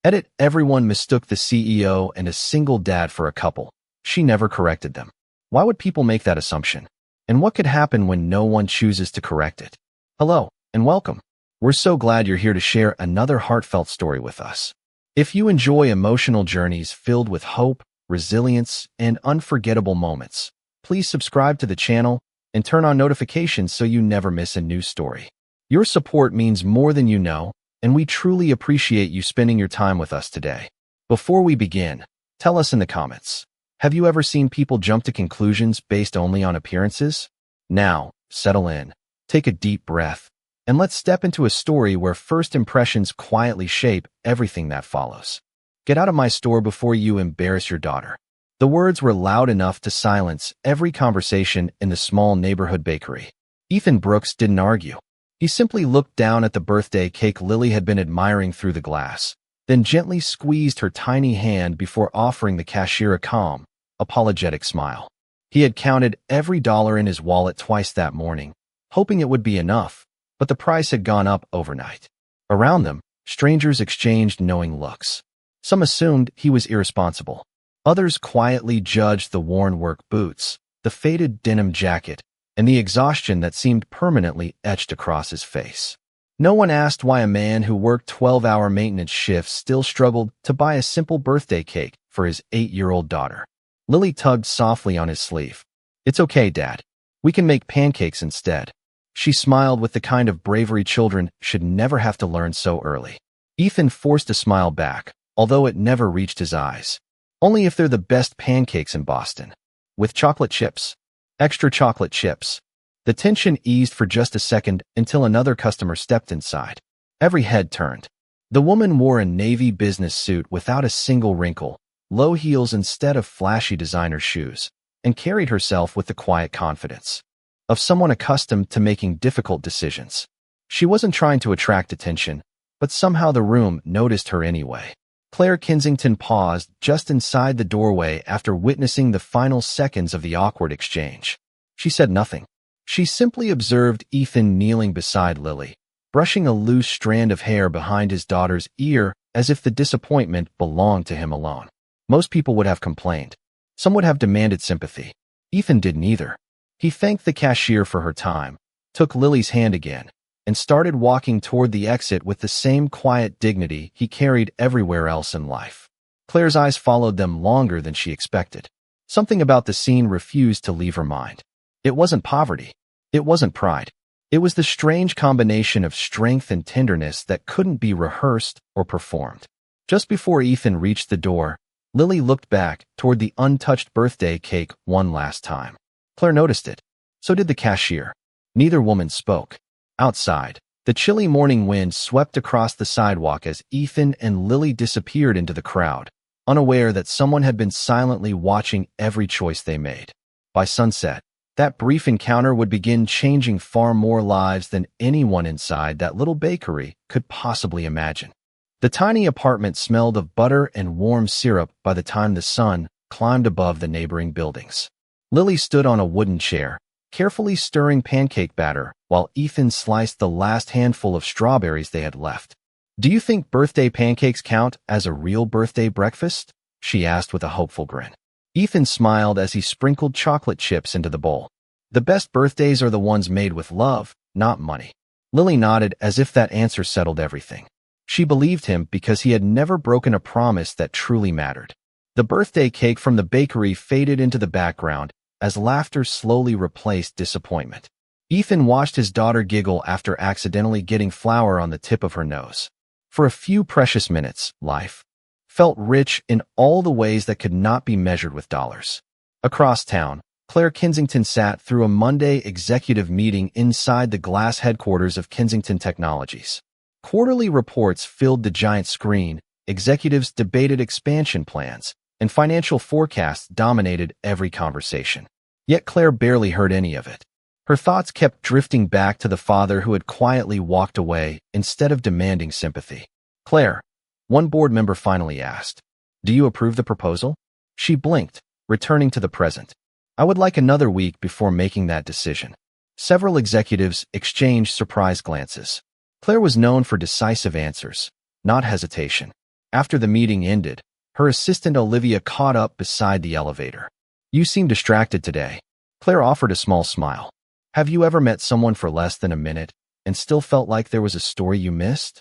Edit: everyone mistook the CEO and a single dad for a couple. She never corrected them. Why would people make that assumption? And what could happen when no one chooses to correct it? Hello, and welcome. We're so glad you're here to share another heartfelt story with us. If you enjoy emotional journeys filled with hope, resilience, and unforgettable moments, please subscribe to the channel and turn on notifications so you never miss a new story. Your support means more than you know, and we truly appreciate you spending your time with us today. Before we begin, tell us in the comments, have you ever seen people jump to conclusions based only on appearances? Now, settle in, take a deep breath, and let's step into a story where first impressions quietly shape everything that follows. Get out of my store before you embarrass your daughter. The words were loud enough to silence every conversation in the small neighborhood bakery. Ethan Brooks didn't argue. He simply looked down at the birthday cake Lily had been admiring through the glass, then gently squeezed her tiny hand before offering the cashier a calm, apologetic smile. He had counted every dollar in his wallet twice that morning, hoping it would be enough, but the price had gone up overnight. Around them, strangers exchanged knowing looks. Some assumed he was irresponsible. Others quietly judged the worn work boots, the faded denim jacket, and the exhaustion that seemed permanently etched across his face. No one asked why a man who worked 12-hour maintenance shifts still struggled to buy a simple birthday cake for his 8-year-old daughter. Lily tugged softly on his sleeve. "It's okay, Dad. We can make pancakes instead." She smiled with the kind of bravery children should never have to learn so early. Ethan forced a smile back, although it never reached his eyes. "Only if they're the best pancakes in Boston. With chocolate chips. Extra chocolate chips." The tension eased for just a second until another customer stepped inside. Every head turned. The woman wore a navy business suit without a single wrinkle, low heels instead of flashy designer shoes, and carried herself with the quiet confidence of someone accustomed to making difficult decisions. She wasn't trying to attract attention, but somehow the room noticed her anyway. Claire Kensington paused just inside the doorway after witnessing the final seconds of the awkward exchange. She said nothing. She simply observed Ethan kneeling beside Lily, brushing a loose strand of hair behind his daughter's ear as if the disappointment belonged to him alone. Most people would have complained. Some would have demanded sympathy. Ethan didn't either. He thanked the cashier for her time, took Lily's hand again, and started walking toward the exit with the same quiet dignity he carried everywhere else in life. Claire's eyes followed them longer than she expected. Something about the scene refused to leave her mind. It wasn't poverty. It wasn't pride. It was the strange combination of strength and tenderness that couldn't be rehearsed or performed. Just before Ethan reached the door, Lily looked back toward the untouched birthday cake one last time. Claire noticed it. So did the cashier. Neither woman spoke. Outside, the chilly morning wind swept across the sidewalk as Ethan and Lily disappeared into the crowd, unaware that someone had been silently watching every choice they made. By sunset, that brief encounter would begin changing far more lives than anyone inside that little bakery could possibly imagine. The tiny apartment smelled of butter and warm syrup by the time the sun climbed above the neighboring buildings. Lily stood on a wooden chair, carefully stirring pancake batter while Ethan sliced the last handful of strawberries they had left. "Do you think birthday pancakes count as a real birthday breakfast?" she asked with a hopeful grin. Ethan smiled as he sprinkled chocolate chips into the bowl. "The best birthdays are the ones made with love, not money." Lily nodded as if that answer settled everything. She believed him because he had never broken a promise that truly mattered. The birthday cake from the bakery faded into the background as laughter slowly replaced disappointment. Ethan watched his daughter giggle after accidentally getting flour on the tip of her nose. For a few precious minutes, life felt rich in all the ways that could not be measured with dollars. Across town, Claire Kensington sat through a Monday executive meeting inside the glass headquarters of Kensington Technologies. Quarterly reports filled the giant screen, executives debated expansion plans, and financial forecasts dominated every conversation. Yet Claire barely heard any of it. Her thoughts kept drifting back to the father who had quietly walked away instead of demanding sympathy. "Claire," one board member finally asked, "do you approve the proposal?" She blinked, returning to the present. "I would like another week before making that decision." Several executives exchanged surprised glances. Claire was known for decisive answers, not hesitation. After the meeting ended, her assistant Olivia caught up beside the elevator. "You seem distracted today." Claire offered a small smile. "Have you ever met someone for less than a minute and still felt like there was a story you missed?"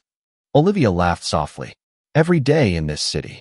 Olivia laughed softly. "Every day in this city."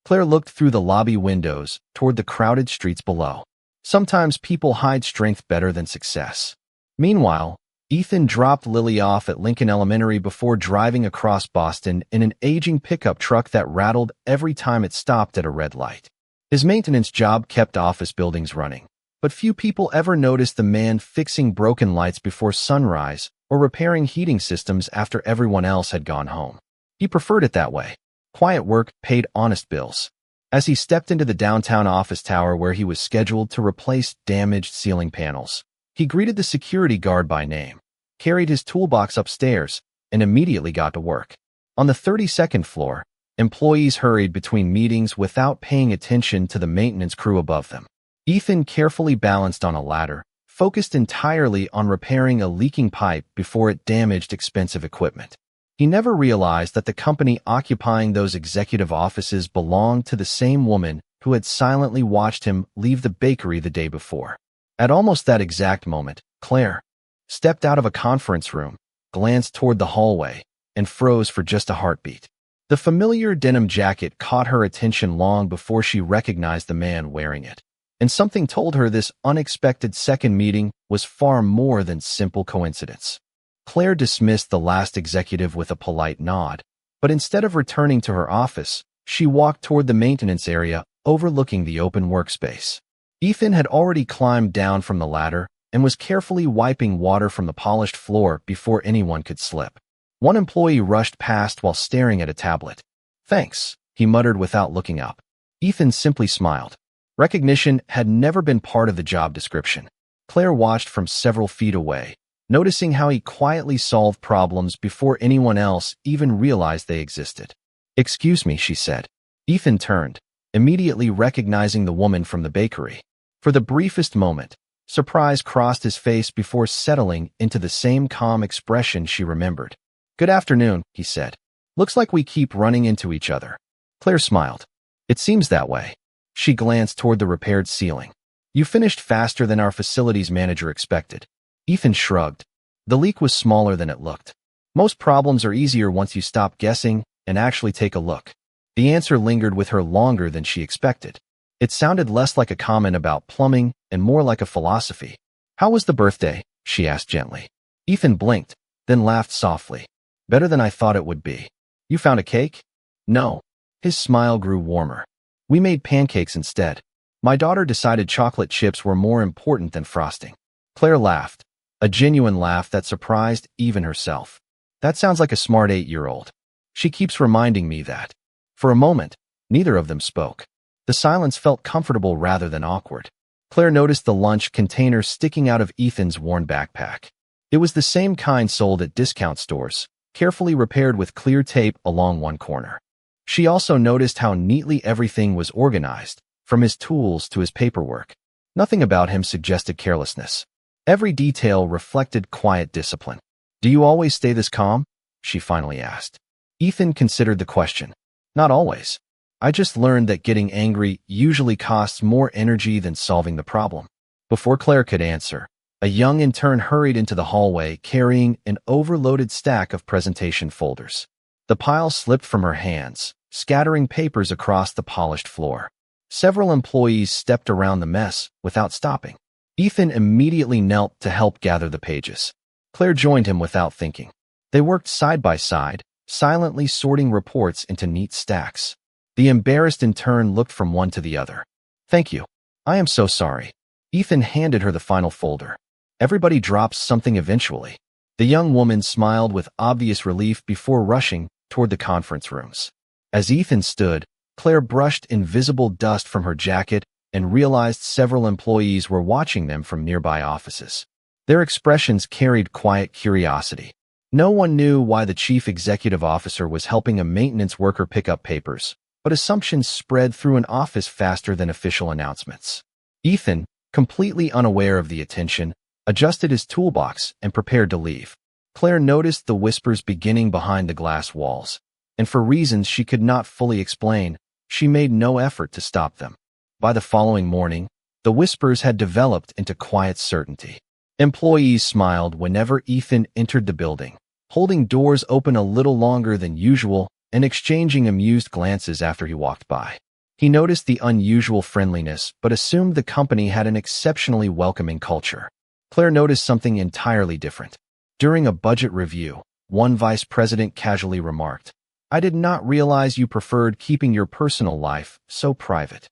Claire looked through the lobby windows toward the crowded streets below. Sometimes people hide strength better than success. Meanwhile, Ethan dropped Lily off at Lincoln Elementary before driving across Boston in an aging pickup truck that rattled every time it stopped at a red light. His maintenance job kept office buildings running, but few people ever noticed the man fixing broken lights before sunrise or repairing heating systems after everyone else had gone home. He preferred it that way. Quiet work paid honest bills. As he stepped into the downtown office tower where he was scheduled to replace damaged ceiling panels, he greeted the security guard by name, carried his toolbox upstairs, and immediately got to work. On the 32nd floor, employees hurried between meetings without paying attention to the maintenance crew above them. Ethan carefully balanced on a ladder, focused entirely on repairing a leaking pipe before it damaged expensive equipment. He never realized that the company occupying those executive offices belonged to the same woman who had silently watched him leave the bakery the day before. At almost that exact moment, Claire stepped out of a conference room, glanced toward the hallway, and froze for just a heartbeat. The familiar denim jacket caught her attention long before she recognized the man wearing it. And something told her this unexpected second meeting was far more than simple coincidence. Claire dismissed the last executive with a polite nod, but instead of returning to her office, she walked toward the maintenance area overlooking the open workspace. Ethan had already climbed down from the ladder and was carefully wiping water from the polished floor before anyone could slip. One employee rushed past while staring at a tablet. "Thanks," he muttered without looking up. Ethan simply smiled. Recognition had never been part of the job description. Claire watched from several feet away, noticing how he quietly solved problems before anyone else even realized they existed. "Excuse me," she said. Ethan turned, immediately recognizing the woman from the bakery. For the briefest moment, surprise crossed his face before settling into the same calm expression she remembered. "Good afternoon," he said. "Looks like we keep running into each other." Claire smiled. "It seems that way." She glanced toward the repaired ceiling. "You finished faster than our facilities manager expected." Ethan shrugged. The leak was smaller than it looked. Most problems are easier once you stop guessing and actually take a look. The answer lingered with her longer than she expected. It sounded less like a comment about plumbing and more like a philosophy. "How was the birthday?" she asked gently. Ethan blinked, then laughed softly. "Better than I thought it would be." "You found a cake?" "No." His smile grew warmer. "We made pancakes instead. My daughter decided chocolate chips were more important than frosting." Claire laughed, a genuine laugh that surprised even herself. "That sounds like a smart 8-year-old. She keeps reminding me that." For a moment, neither of them spoke. The silence felt comfortable rather than awkward. Claire noticed the lunch container sticking out of Ethan's worn backpack. It was the same kind sold at discount stores, carefully repaired with clear tape along one corner. She also noticed how neatly everything was organized, from his tools to his paperwork. Nothing about him suggested carelessness. Every detail reflected quiet discipline. "Do you always stay this calm?" she finally asked. Ethan considered the question. "Not always. I just learned that getting angry usually costs more energy than solving the problem." Before Claire could answer, a young intern hurried into the hallway carrying an overloaded stack of presentation folders. The pile slipped from her hands, scattering papers across the polished floor. Several employees stepped around the mess without stopping. Ethan immediately knelt to help gather the pages. Claire joined him without thinking. They worked side by side, silently sorting reports into neat stacks. The embarrassed intern looked from one to the other. "Thank you. I am so sorry." Ethan handed her the final folder. "Everybody drops something eventually." The young woman smiled with obvious relief before rushing toward the conference rooms. As Ethan stood, Claire brushed invisible dust from her jacket and realized several employees were watching them from nearby offices. Their expressions carried quiet curiosity. No one knew why the chief executive officer was helping a maintenance worker pick up papers, but assumptions spread through an office faster than official announcements. Ethan, completely unaware of the attention, adjusted his toolbox and prepared to leave. Claire noticed the whispers beginning behind the glass walls. and for reasons she could not fully explain, she made no effort to stop them. By the following morning, the whispers had developed into quiet certainty. Employees smiled whenever Ethan entered the building, holding doors open a little longer than usual and exchanging amused glances after he walked by. He noticed the unusual friendliness but assumed the company had an exceptionally welcoming culture. Claire noticed something entirely different. During a budget review, one vice president casually remarked, "I did not realize you preferred keeping your personal life so private."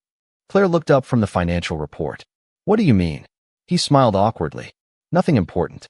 Claire looked up from the financial report. "What do you mean?" He smiled awkwardly. "Nothing important.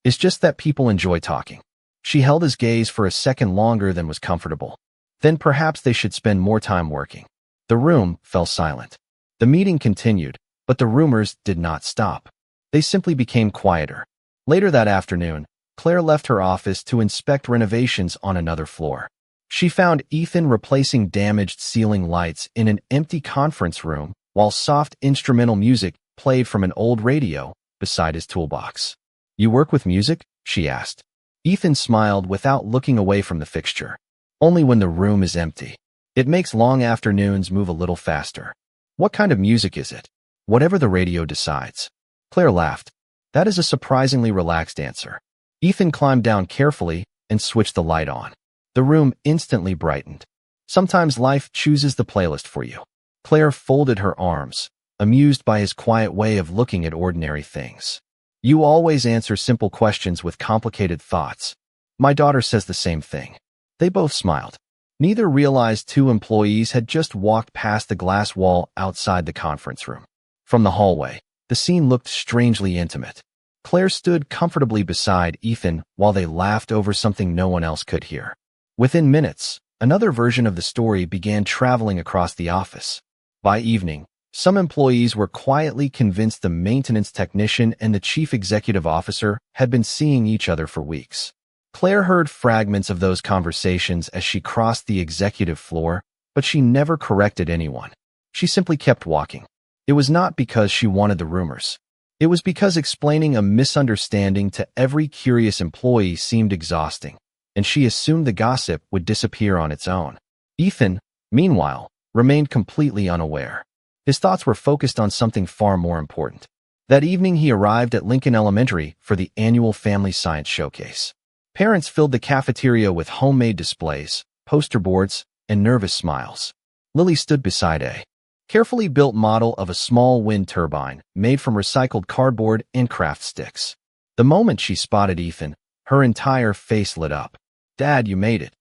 It's just that people enjoy talking." She held his gaze for a second longer than was comfortable. Then perhaps they should spend more time working. The room fell silent. The meeting continued, but the rumors did not stop. They simply became quieter. Later that afternoon, Claire left her office to inspect renovations on another floor. She found Ethan replacing damaged ceiling lights in an empty conference room while soft instrumental music played from an old radio beside his toolbox. "You work with music?" she asked. Ethan smiled without looking away from the fixture. "Only when the room is empty. It makes long afternoons move a little faster." "What kind of music is it?" "Whatever the radio decides." Claire laughed. That is a surprisingly relaxed answer. Ethan climbed down carefully and switched the light on. The room instantly brightened. "Sometimes life chooses the playlist for you." Claire folded her arms, amused by his quiet way of looking at ordinary things. "You always answer simple questions with complicated thoughts." "My daughter says the same thing." They both smiled. Neither realized two employees had just walked past the glass wall outside the conference room. From the hallway, the scene looked strangely intimate. Claire stood comfortably beside Ethan while they laughed over something no one else could hear. Within minutes, another version of the story began traveling across the office. By evening, some employees were quietly convinced the maintenance technician and the chief executive officer had been seeing each other for weeks. Claire heard fragments of those conversations as she crossed the executive floor, but she never corrected anyone. She simply kept walking. It was not because she wanted the rumors. It was because explaining a misunderstanding to every curious employee seemed exhausting, and she assumed the gossip would disappear on its own. Ethan, meanwhile, remained completely unaware. His thoughts were focused on something far more important. That evening he arrived at Lincoln Elementary for the annual Family Science Showcase. Parents filled the cafeteria with homemade displays, poster boards, and nervous smiles. Lily stood beside a carefully built model of a small wind turbine made from recycled cardboard and craft sticks. The moment she spotted Ethan, her entire face lit up. "Dad, you made it.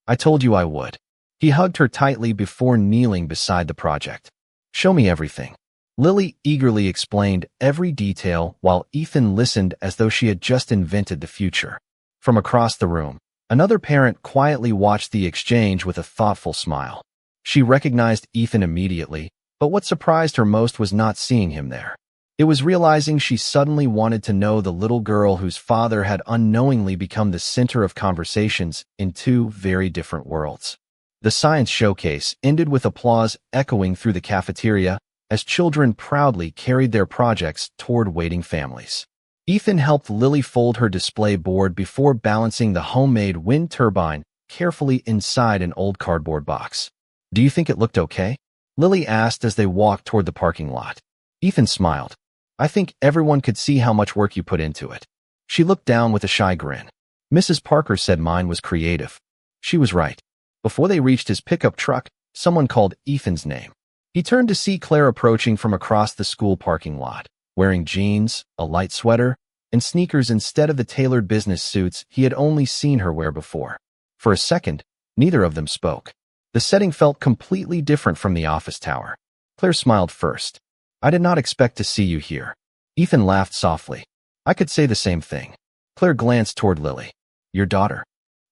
I told you I would." He hugged her tightly before kneeling beside the project. "Show me everything." Lily eagerly explained every detail while Ethan listened as though she had just invented the future. From across the room, another parent quietly watched the exchange with a thoughtful smile. She recognized Ethan immediately, but what surprised her most was not seeing him there. It was realizing she suddenly wanted to know the little girl whose father had unknowingly become the center of conversations in two very different worlds. The science showcase ended with applause echoing through the cafeteria as children proudly carried their projects toward waiting families. Ethan helped Lily fold her display board before balancing the homemade wind turbine carefully inside an old cardboard box. "Do you think it looked okay?" Lily asked as they walked toward the parking lot. Ethan smiled. "I think everyone could see how much work you put into it." She looked down with a shy grin. "Mrs. Parker said mine was creative." She was right. Before they reached his pickup truck, someone called Ethan's name. He turned to see Claire approaching from across the school parking lot, wearing jeans, a light sweater, and sneakers instead of the tailored business suits he had only seen her wear before. For a second, neither of them spoke. The setting felt completely different from the office tower. Claire smiled first. "I did not expect to see you here." Ethan laughed softly. "I could say the same thing." Claire glanced toward Lily. "Your daughter?"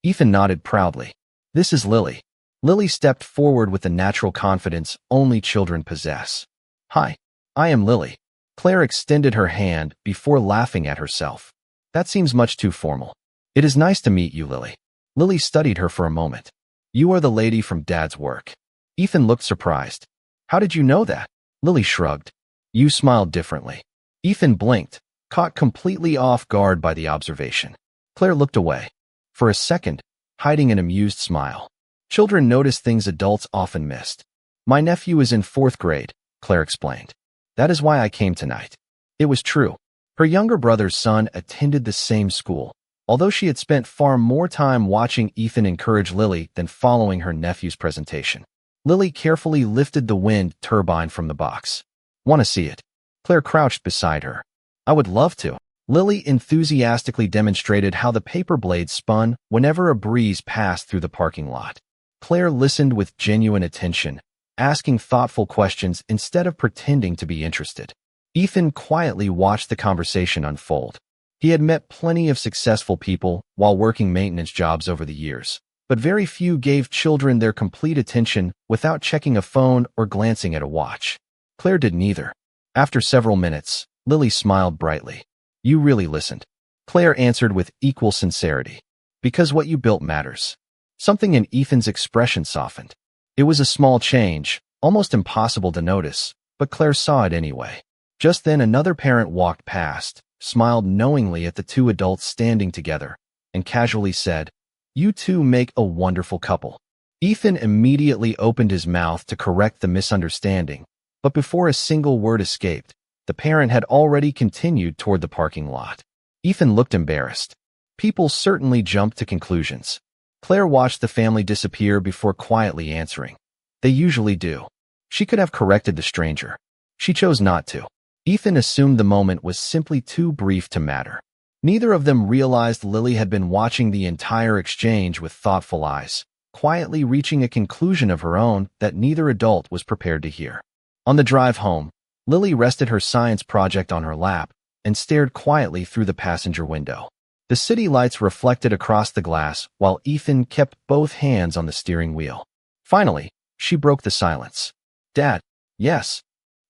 Ethan nodded proudly. "This is Lily." Lily stepped forward with the natural confidence only children possess. "Hi, I am Lily." Claire extended her hand before laughing at herself. "That seems much too formal." "It is nice to meet you, Lily." Lily studied her for a moment. "You are the lady from Dad's work." Ethan looked surprised. "How did you know that?" Lily shrugged. "You smiled differently." Ethan blinked, caught completely off guard by the observation. Claire looked away. For a second, hiding an amused smile. Children notice things adults often missed. My nephew is in 4th grade, Claire explained. That is why I came tonight. It was true. Her younger brother's son attended the same school, although she had spent far more time watching Ethan encourage Lily than following her nephew's presentation. Lily carefully lifted the wind turbine from the box. Want to see it? Claire crouched beside her. I would love to. Lily enthusiastically demonstrated how the paper blade spun whenever a breeze passed through the parking lot. Claire listened with genuine attention, asking thoughtful questions instead of pretending to be interested. Ethan quietly watched the conversation unfold. He had met plenty of successful people while working maintenance jobs over the years, but very few gave children their complete attention without checking a phone or glancing at a watch. Claire did neither. After several minutes, Lily smiled brightly. You really listened. Claire answered with equal sincerity. Because what you built matters. Something in Ethan's expression softened. It was a small change, almost impossible to notice, but Claire saw it anyway. Just then another parent walked past, smiled knowingly at the two adults standing together, and casually said, You two make a wonderful couple. Ethan immediately opened his mouth to correct the misunderstanding, but before a single word escaped, the parent had already continued toward the parking lot. Ethan looked embarrassed. People certainly jumped to conclusions. Claire watched the family disappear before quietly answering. They usually do. She could have corrected the stranger. She chose not to. Ethan assumed the moment was simply too brief to matter. Neither of them realized Lily had been watching the entire exchange with thoughtful eyes, quietly reaching a conclusion of her own that neither adult was prepared to hear. On the drive home, Lily rested her science project on her lap and stared quietly through the passenger window. The city lights reflected across the glass while Ethan kept both hands on the steering wheel. Finally, she broke the silence. Dad, yes.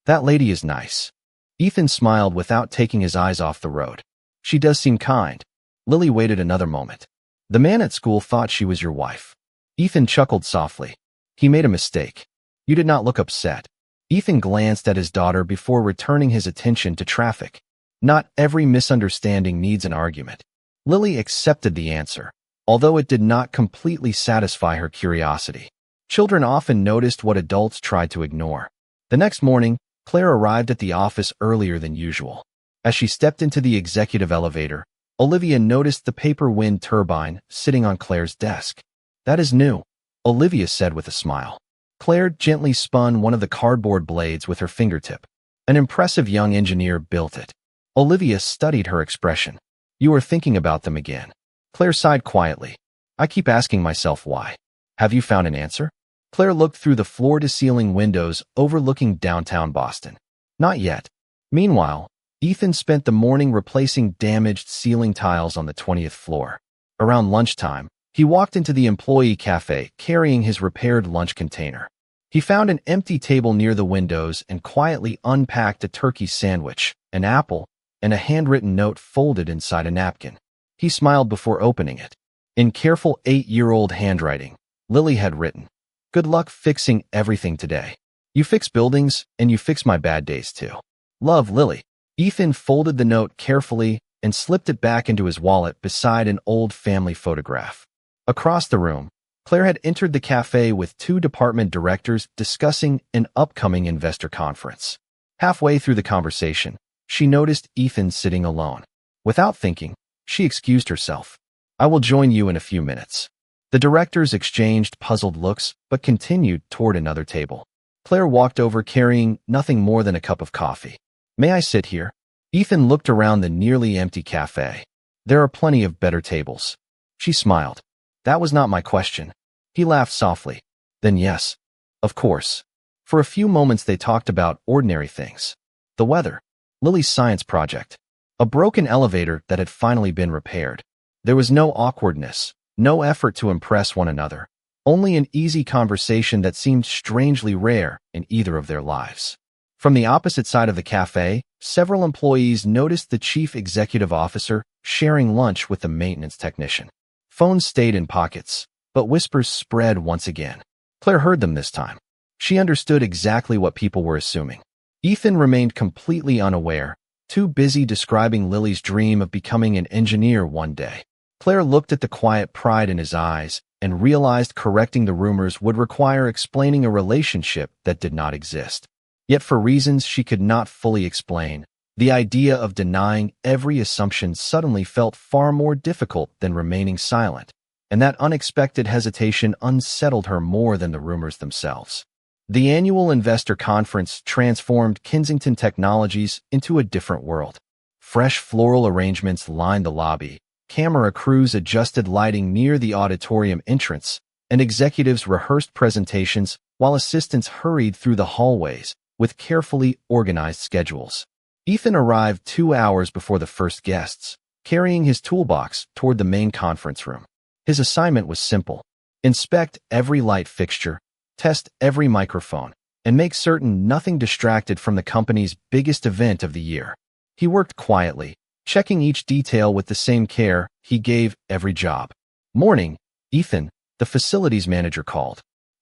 That lady is nice. Ethan smiled without taking his eyes off the road. She does seem kind. Lily waited another moment. The man at school thought she was your wife. Ethan chuckled softly. He made a mistake. You did not look upset. Ethan glanced at his daughter before returning his attention to traffic. Not every misunderstanding needs an argument. Lily accepted the answer, although it did not completely satisfy her curiosity. Children often noticed what adults tried to ignore. The next morning, Claire arrived at the office earlier than usual. As she stepped into the executive elevator, Olivia noticed the paper wind turbine sitting on Claire's desk. That is new, Olivia said with a smile. Claire gently spun one of the cardboard blades with her fingertip. An impressive young engineer built it. Olivia studied her expression. You are thinking about them again. Claire sighed quietly. I keep asking myself why. Have you found an answer? Claire looked through the floor-to-ceiling windows overlooking downtown Boston. Not yet. Meanwhile, Ethan spent the morning replacing damaged ceiling tiles on the 20th floor. Around lunchtime, he walked into the employee cafe carrying his repaired lunch container. He found an empty table near the windows and quietly unpacked a turkey sandwich, an apple, and a handwritten note folded inside a napkin. He smiled before opening it. In careful 8-year-old handwriting, Lily had written, Good luck fixing everything today. You fix buildings, and you fix my bad days too. Love, Lily. Ethan folded the note carefully and slipped it back into his wallet beside an old family photograph. Across the room, Claire had entered the cafe with two department directors discussing an upcoming investor conference. Halfway through the conversation, she noticed Ethan sitting alone. Without thinking, she excused herself. I will join you in a few minutes. The directors exchanged puzzled looks, but continued toward another table. Claire walked over carrying nothing more than a cup of coffee. May I sit here? Ethan looked around the nearly empty cafe. There are plenty of better tables. She smiled. That was not my question. He laughed softly. Then yes. Of course. For a few moments they talked about ordinary things. The weather. Lily's science project. A broken elevator that had finally been repaired. There was no awkwardness, no effort to impress one another, only an easy conversation that seemed strangely rare in either of their lives. From the opposite side of the cafe, several employees noticed the chief executive officer sharing lunch with the maintenance technician. Phones stayed in pockets, but whispers spread once again. Claire heard them this time. She understood exactly what people were assuming. Ethan remained completely unaware, too busy describing Lily's dream of becoming an engineer one day. Claire looked at the quiet pride in his eyes and realized correcting the rumors would require explaining a relationship that did not exist. Yet for reasons she could not fully explain, the idea of denying every assumption suddenly felt far more difficult than remaining silent, and that unexpected hesitation unsettled her more than the rumors themselves. The annual investor conference transformed Kensington Technologies into a different world. Fresh floral arrangements lined the lobby, camera crews adjusted lighting near the auditorium entrance, and executives rehearsed presentations while assistants hurried through the hallways with carefully organized schedules. Ethan arrived 2 hours before the first guests, carrying his toolbox toward the main conference room. His assignment was simple: inspect every light fixture, test every microphone, and make certain nothing distracted from the company's biggest event of the year. He worked quietly, checking each detail with the same care he gave every job. "Morning, Ethan," the facilities manager called.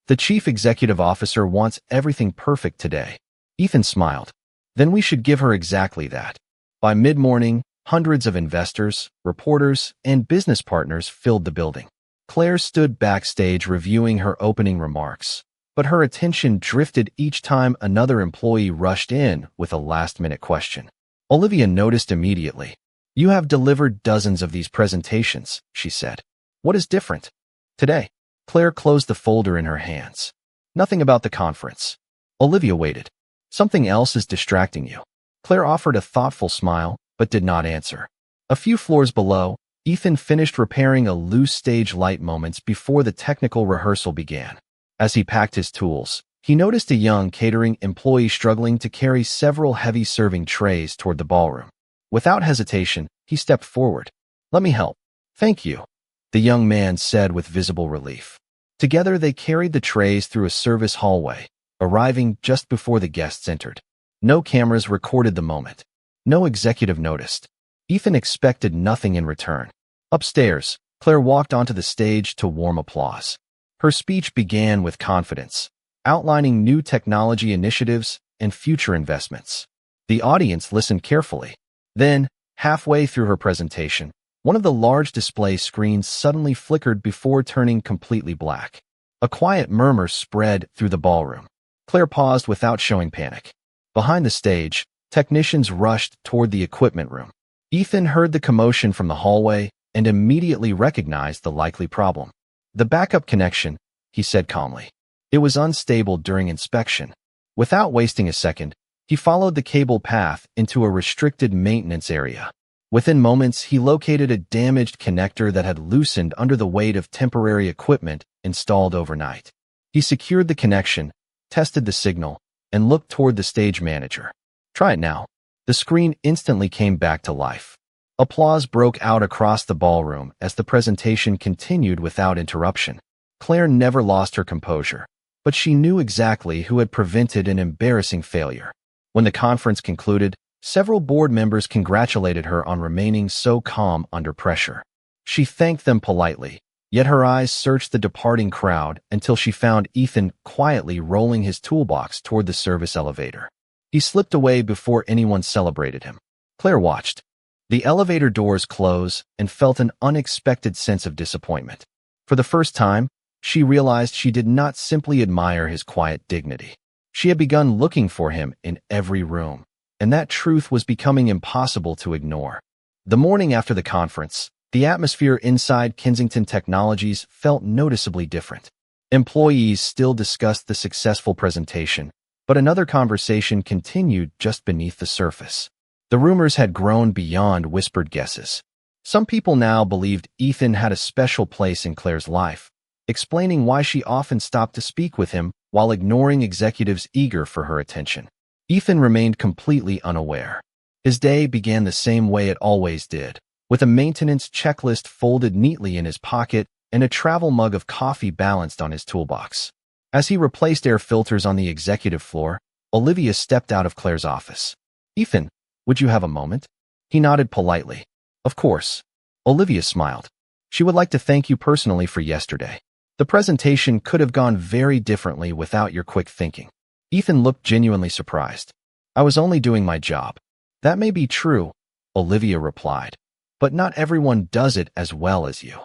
"The chief executive officer wants everything perfect today." Ethan smiled. "Then we should give her exactly that." By mid-morning, hundreds of investors, reporters, and business partners filled the building. Claire stood backstage reviewing her opening remarks, but her attention drifted each time another employee rushed in with a last-minute question. Olivia noticed immediately. "You have delivered dozens of these presentations," she said. "What is different today?" Claire closed the folder in her hands. "Nothing about the conference." Olivia waited. "Something else is distracting you." Claire offered a thoughtful smile, but did not answer. A few floors below, Ethan finished repairing a loose stage light moments before the technical rehearsal began. As he packed his tools, he noticed a young catering employee struggling to carry several heavy serving trays toward the ballroom. Without hesitation, he stepped forward. "Let me help." "Thank you," the young man said with visible relief. Together they carried the trays through a service hallway, arriving just before the guests entered. No cameras recorded the moment. No executive noticed. Ethan expected nothing in return. Upstairs, Claire walked onto the stage to warm applause. Her speech began with confidence, outlining new technology initiatives and future investments. The audience listened carefully. Then, halfway through her presentation, one of the large display screens suddenly flickered before turning completely black. A quiet murmur spread through the ballroom. Claire paused without showing panic. Behind the stage, technicians rushed toward the equipment room. Ethan heard the commotion from the hallway and immediately recognized the likely problem. "The backup connection," he said calmly. "It was unstable during inspection." Without wasting a second, he followed the cable path into a restricted maintenance area. Within moments, he located a damaged connector that had loosened under the weight of temporary equipment installed overnight. He secured the connection, tested the signal, and looked toward the stage manager. "Try it now." The screen instantly came back to life. Applause broke out across the ballroom as the presentation continued without interruption. Claire never lost her composure, but she knew exactly who had prevented an embarrassing failure. When the conference concluded, several board members congratulated her on remaining so calm under pressure. She thanked them politely, yet her eyes searched the departing crowd until she found Ethan quietly rolling his toolbox toward the service elevator. He slipped away before anyone celebrated him. Claire watched. The elevator doors close and felt an unexpected sense of disappointment. For the first time, she realized she did not simply admire his quiet dignity. She had begun looking for him in every room, and that truth was becoming impossible to ignore. The morning after the conference, the atmosphere inside Kensington Technologies felt noticeably different. Employees still discussed the successful presentation, but another conversation continued just beneath the surface. The rumors had grown beyond whispered guesses. Some people now believed Ethan had a special place in Claire's life, explaining why she often stopped to speak with him while ignoring executives eager for her attention. Ethan remained completely unaware. His day began the same way it always did, with a maintenance checklist folded neatly in his pocket and a travel mug of coffee balanced on his toolbox. As he replaced air filters on the executive floor, Olivia stepped out of Claire's office. "Ethan, would you have a moment?" He nodded politely. "Of course." Olivia smiled. "She would like to thank you personally for yesterday. The presentation could have gone very differently without your quick thinking." Ethan looked genuinely surprised. "I was only doing my job." "That may be true," Olivia replied, but not everyone does it as well as you.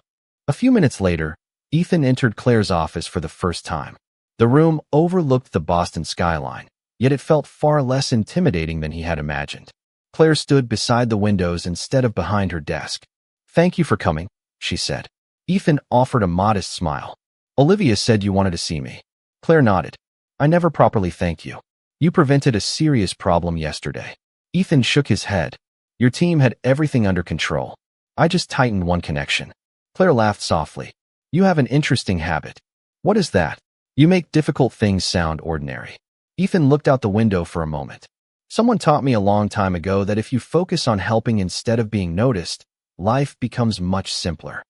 A few minutes later, Ethan entered Claire's office for the first time. The room overlooked the Boston skyline, yet it felt far less intimidating than he had imagined. Claire stood beside the windows instead of behind her desk. "Thank you for coming," she said. Ethan offered a modest smile. "Olivia said you wanted to see me." Claire nodded. "I never properly thanked you. You prevented a serious problem yesterday." Ethan shook his head. "Your team had everything under control. I just tightened one connection." Claire laughed softly. "You have an interesting habit." "What is that?" "You make difficult things sound ordinary." Ethan looked out the window for a moment. "Someone taught me a long time ago that if you focus on helping instead of being noticed, life becomes much simpler."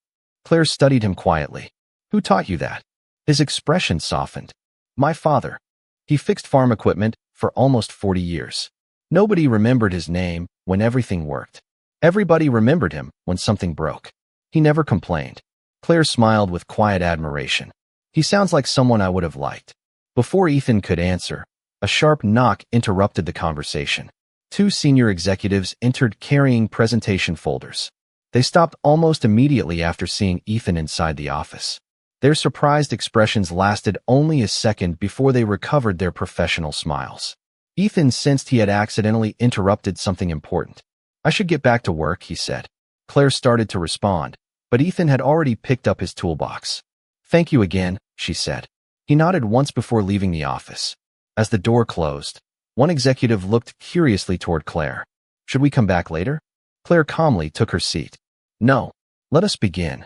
Claire studied him quietly. "Who taught you that?" His expression softened. "My father. He fixed farm equipment for almost 40 years. Nobody remembered his name when everything worked. Everybody remembered him when something broke. He never complained." Claire smiled with quiet admiration. "He sounds like someone I would have liked." Before Ethan could answer, a sharp knock interrupted the conversation. Two senior executives entered carrying presentation folders. They stopped almost immediately after seeing Ethan inside the office. Their surprised expressions lasted only a second before they recovered their professional smiles. Ethan sensed he had accidentally interrupted something important. "I should get back to work," he said. Claire started to respond, but Ethan had already picked up his toolbox. "Thank you again," she said. He nodded once before leaving the office. As the door closed, one executive looked curiously toward Claire. "Should we come back later?" Claire calmly took her seat. "No. Let us begin."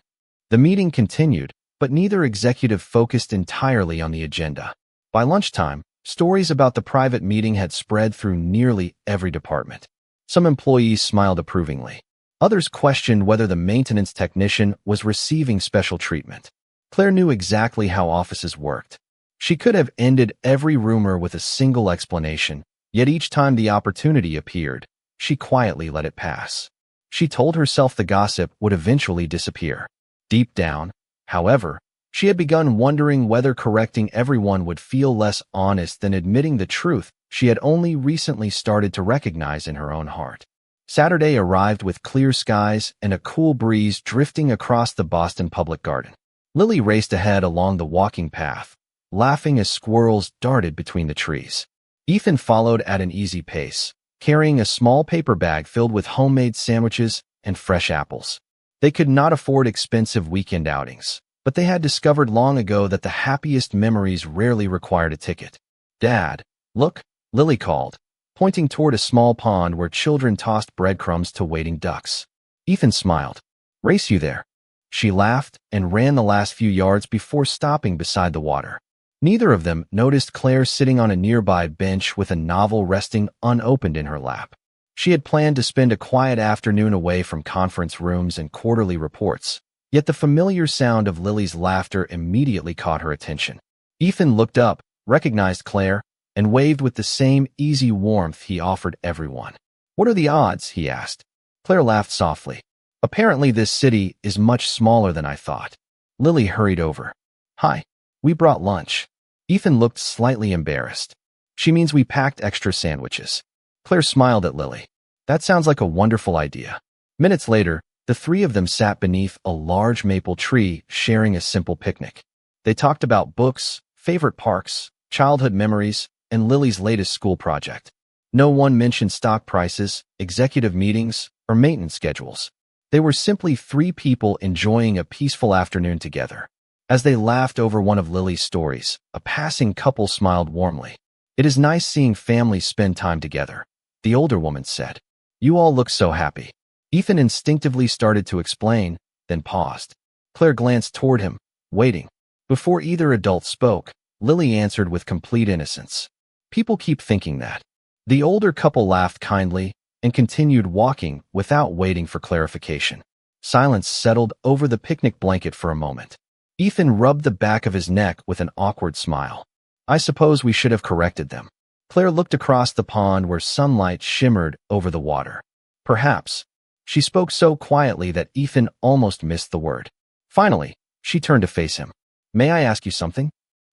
The meeting continued, but neither executive focused entirely on the agenda. By lunchtime, stories about the private meeting had spread through nearly every department. Some employees smiled approvingly. Others questioned whether the maintenance technician was receiving special treatment. Claire knew exactly how offices worked. She could have ended every rumor with a single explanation, yet each time the opportunity appeared, she quietly let it pass. She told herself the gossip would eventually disappear. Deep down, however, she had begun wondering whether correcting everyone would feel less honest than admitting the truth she had only recently started to recognize in her own heart. Saturday arrived with clear skies and a cool breeze drifting across the Boston Public Garden. Lily raced ahead along the walking path, laughing as squirrels darted between the trees. Ethan followed at an easy pace, carrying a small paper bag filled with homemade sandwiches and fresh apples. They could not afford expensive weekend outings, but they had discovered long ago that the happiest memories rarely required a ticket. "Dad, look," Lily called, pointing toward a small pond where children tossed breadcrumbs to waiting ducks. Ethan smiled. "Race you there." She laughed and ran the last few yards before stopping beside the water. Neither of them noticed Claire sitting on a nearby bench with a novel resting unopened in her lap. She had planned to spend a quiet afternoon away from conference rooms and quarterly reports, yet the familiar sound of Lily's laughter immediately caught her attention. Ethan looked up, recognized Claire, and waved with the same easy warmth he offered everyone. "What are the odds?" he asked. Claire laughed softly. "Apparently this city is much smaller than I thought." Lily hurried over. "Hi. We brought lunch." Ethan looked slightly embarrassed. "She means we packed extra sandwiches." Claire smiled at Lily. "That sounds like a wonderful idea." Minutes later, the three of them sat beneath a large maple tree sharing a simple picnic. They talked about books, favorite parks, childhood memories, and Lily's latest school project. No one mentioned stock prices, executive meetings, or maintenance schedules. They were simply three people enjoying a peaceful afternoon together. As they laughed over one of Lily's stories, a passing couple smiled warmly. "It is nice seeing families spend time together," the older woman said. "You all look so happy." Ethan instinctively started to explain, then paused. Claire glanced toward him, waiting. Before either adult spoke, Lily answered with complete innocence. "People keep thinking that." The older couple laughed kindly and continued walking without waiting for clarification. Silence settled over the picnic blanket for a moment. Ethan rubbed the back of his neck with an awkward smile. "I suppose we should have corrected them." Claire looked across the pond where sunlight shimmered over the water. "Perhaps." She spoke so quietly that Ethan almost missed the word. Finally, she turned to face him. "May I ask you something?"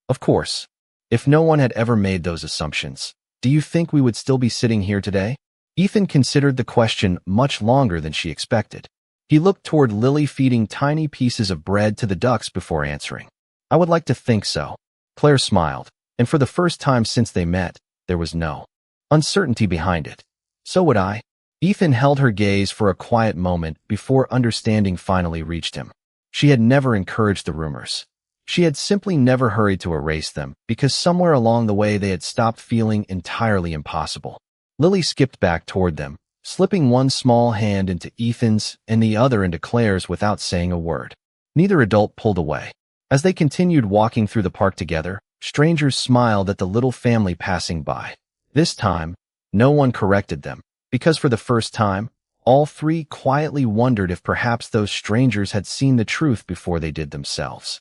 "Of course." "If no one had ever made those assumptions, do you think we would still be sitting here today?" Ethan considered the question much longer than she expected. He looked toward Lily feeding tiny pieces of bread to the ducks before answering. I would like to think so. Claire smiled, and for the first time since they met, there was no uncertainty behind it. So would I. Ethan held her gaze for a quiet moment before understanding finally reached him. She had never encouraged the rumors. She had simply never hurried to erase them because somewhere along the way they had stopped feeling entirely impossible. Lily skipped back toward them, slipping one small hand into Ethan's and the other into Claire's without saying a word. Neither adult pulled away. As they continued walking through the park together, strangers smiled at the little family passing by. This time, no one corrected them, because for the first time, all three quietly wondered if perhaps those strangers had seen the truth before they did themselves.